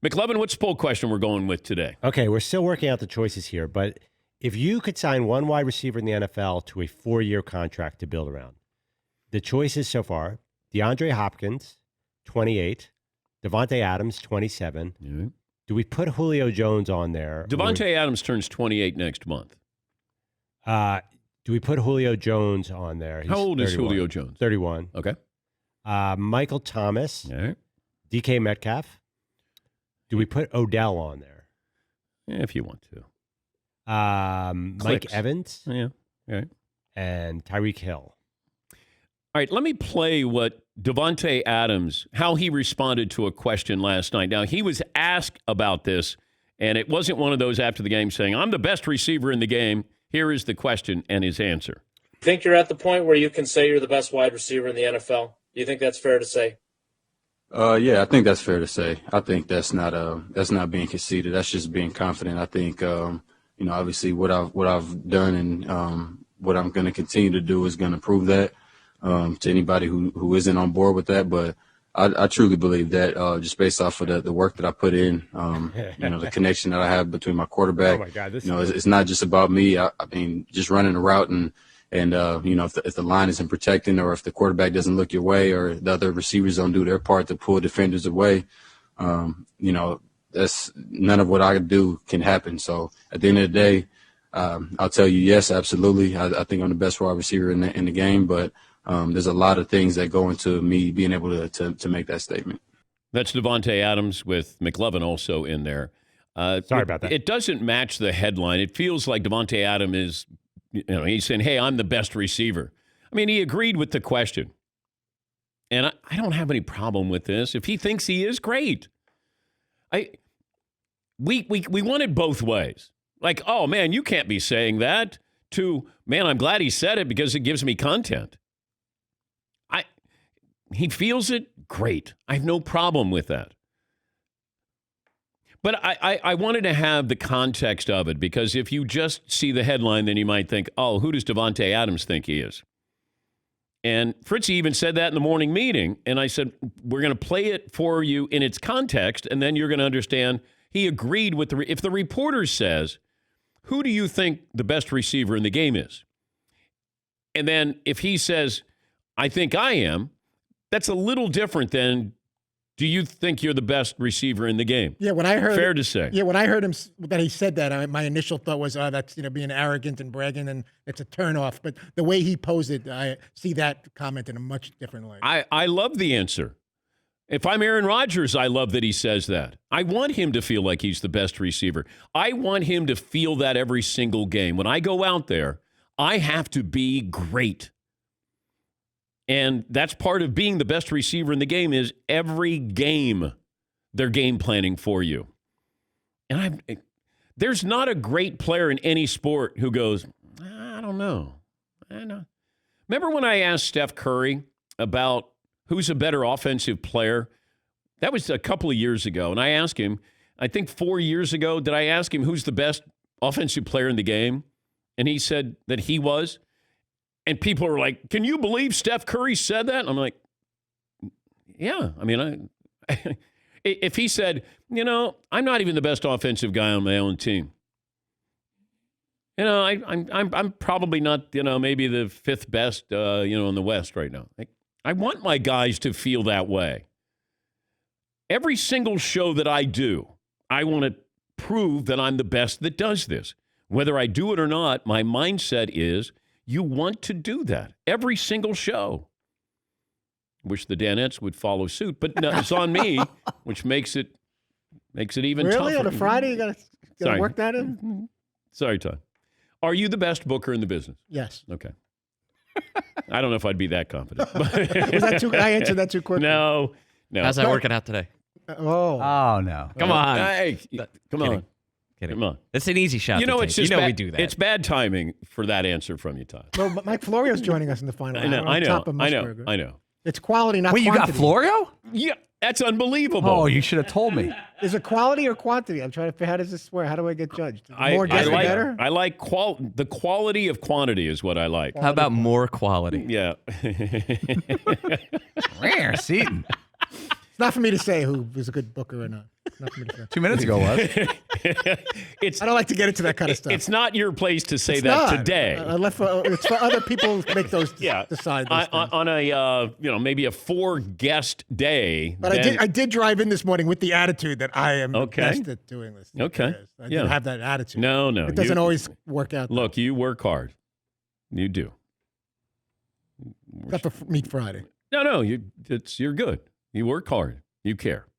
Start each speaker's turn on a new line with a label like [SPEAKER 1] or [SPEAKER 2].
[SPEAKER 1] McLovin, what's the poll question we're going with today?
[SPEAKER 2] Okay, we're still working out the choices here, but if you could sign one wide receiver in the NFL to a 4-year contract to build around, the choices so far, DeAndre Hopkins, 28, Davante Adams, 27.
[SPEAKER 1] Yeah.
[SPEAKER 2] Do we put Julio Jones on there?
[SPEAKER 1] Davante Adams turns 28 next month.
[SPEAKER 2] Do we put Julio Jones on there?
[SPEAKER 1] How old
[SPEAKER 2] 31.
[SPEAKER 1] is Julio Jones?
[SPEAKER 2] 31.
[SPEAKER 1] Okay.
[SPEAKER 2] Michael Thomas,
[SPEAKER 1] All right.
[SPEAKER 2] DK Metcalf. Do we put Odell on there?
[SPEAKER 1] Yeah, if you want to.
[SPEAKER 2] Mike Evans.
[SPEAKER 1] Yeah. All right.
[SPEAKER 2] And Tyreek Hill.
[SPEAKER 1] All right, let me play what Davante Adams, how he responded to a question last night. Now, he was asked about this, and it wasn't one of those after the game saying, I'm the best receiver in the game. Here is the question and his answer.
[SPEAKER 3] Think you're at the point where you can say you're the best wide receiver in the NFL? Do you think that's fair to say?
[SPEAKER 4] Yeah, I think that's fair to say. I think that's not being conceited. That's just being confident. I think obviously what I've done and what I'm going to continue to do is going to prove that to anybody who isn't on board with that. But I truly believe that just based off of the work that I put in, the connection that I have between my quarterback.
[SPEAKER 2] Oh my God,
[SPEAKER 4] it's not just about me. I mean, just running a route and if the line isn't protecting or if the quarterback doesn't look your way or the other receivers don't do their part to pull defenders away, that's none of what I do can happen. So at the end of the day, I'll tell you, yes, absolutely. I think I'm the best wide receiver in the game, but there's a lot of things that go into me being able to make that statement.
[SPEAKER 1] That's Davante Adams with McLovin also in there.
[SPEAKER 2] Sorry about that.
[SPEAKER 1] It doesn't match the headline. It feels like Davante Adams is, he's saying, hey, I'm the best receiver. I mean, he agreed with the question. And I don't have any problem with this. If he thinks he is, great. We want it both ways. Like, oh, man, you can't be saying that, to, man, I'm glad he said it because it gives me content. He feels it, great. I have no problem with that. But I wanted to have the context of it because if you just see the headline, then you might think, oh, who does Davante Adams think he is? And Fritzy even said that in the morning meeting. And I said, we're going to play it for you in its context, and then you're going to understand he agreed with if the reporter says, who do you think the best receiver in the game is? And then if he says, I think I am, that's a little different than, do you think you're the best receiver in the game?
[SPEAKER 5] Yeah, when I heard
[SPEAKER 1] fair to say.
[SPEAKER 5] Yeah, when I heard him that he said that, my initial thought was, oh, that's being arrogant and bragging, and it's a turnoff. But the way he posed it, I see that comment in a much different light.
[SPEAKER 1] I love the answer. If I'm Aaron Rodgers, I love that he says that. I want him to feel like he's the best receiver. I want him to feel that every single game. When I go out there, I have to be great. And that's part of being the best receiver in the game is every game they're game planning for you. And there's not a great player in any sport who goes, I don't know. I know. Remember when I asked Steph Curry about who's a better offensive player? That was a couple of years ago. And I asked him, I think 4 years ago, did I ask him who's the best offensive player in the game? And he said that he was. And people are like, can you believe Steph Curry said that? And I'm like, yeah. I mean, if he said, I'm not even the best offensive guy on my own team. I'm probably not, maybe the fifth best, in the West right now. I want my guys to feel that way. Every single show that I do, I want to prove that I'm the best that does this. Whether I do it or not, my mindset is, you want to do that every single show. Wish the Danettes would follow suit, but no, it's on me, which makes it even tougher.
[SPEAKER 5] Really? On a Friday, you got to work that in?
[SPEAKER 1] Sorry, Todd. Are you the best booker in the business?
[SPEAKER 5] Yes.
[SPEAKER 1] Okay. I don't know if I'd be that confident.
[SPEAKER 5] I answered that too quickly.
[SPEAKER 1] No.
[SPEAKER 6] How's that working out today?
[SPEAKER 7] Oh no!
[SPEAKER 6] Come on.
[SPEAKER 1] Hey, come on.
[SPEAKER 6] Kidding.
[SPEAKER 1] Come on.
[SPEAKER 6] It's an easy shot.
[SPEAKER 1] It's just
[SPEAKER 6] we do that.
[SPEAKER 1] It's bad timing for that answer from you, Todd.
[SPEAKER 5] Well, Mike Florio's joining us in the final.
[SPEAKER 1] I know.
[SPEAKER 5] It's quality, not
[SPEAKER 7] Wait,
[SPEAKER 5] quantity.
[SPEAKER 7] you got Florio?
[SPEAKER 1] Yeah, that's unbelievable.
[SPEAKER 7] Oh, you should have told me.
[SPEAKER 5] Is it quality or quantity? I'm trying to figure how does this work? How do I get judged? More guests better?
[SPEAKER 1] I like the quality of quantity is what I like.
[SPEAKER 6] How about more quality?
[SPEAKER 1] Yeah.
[SPEAKER 7] Rare, Seton.
[SPEAKER 5] It's not for me to say who is a good booker or not. Not for me to say.
[SPEAKER 7] 2 minutes ago was.
[SPEAKER 1] It's
[SPEAKER 5] I don't like to get into that kind of stuff.
[SPEAKER 1] it's not your place to say
[SPEAKER 5] It's
[SPEAKER 1] that
[SPEAKER 5] not.
[SPEAKER 1] today.
[SPEAKER 5] I left it's for other people to make those decide. Those things.
[SPEAKER 1] On a maybe a 4-guest day.
[SPEAKER 5] But
[SPEAKER 1] then-
[SPEAKER 5] I did drive in this morning with the attitude that I am the best at doing this.
[SPEAKER 1] Okay.
[SPEAKER 5] I didn't have that attitude.
[SPEAKER 1] No,
[SPEAKER 5] It doesn't always work out.
[SPEAKER 1] Look, you work hard. You do.
[SPEAKER 5] Except for Meat Friday.
[SPEAKER 1] No, you're good. You work hard. You care.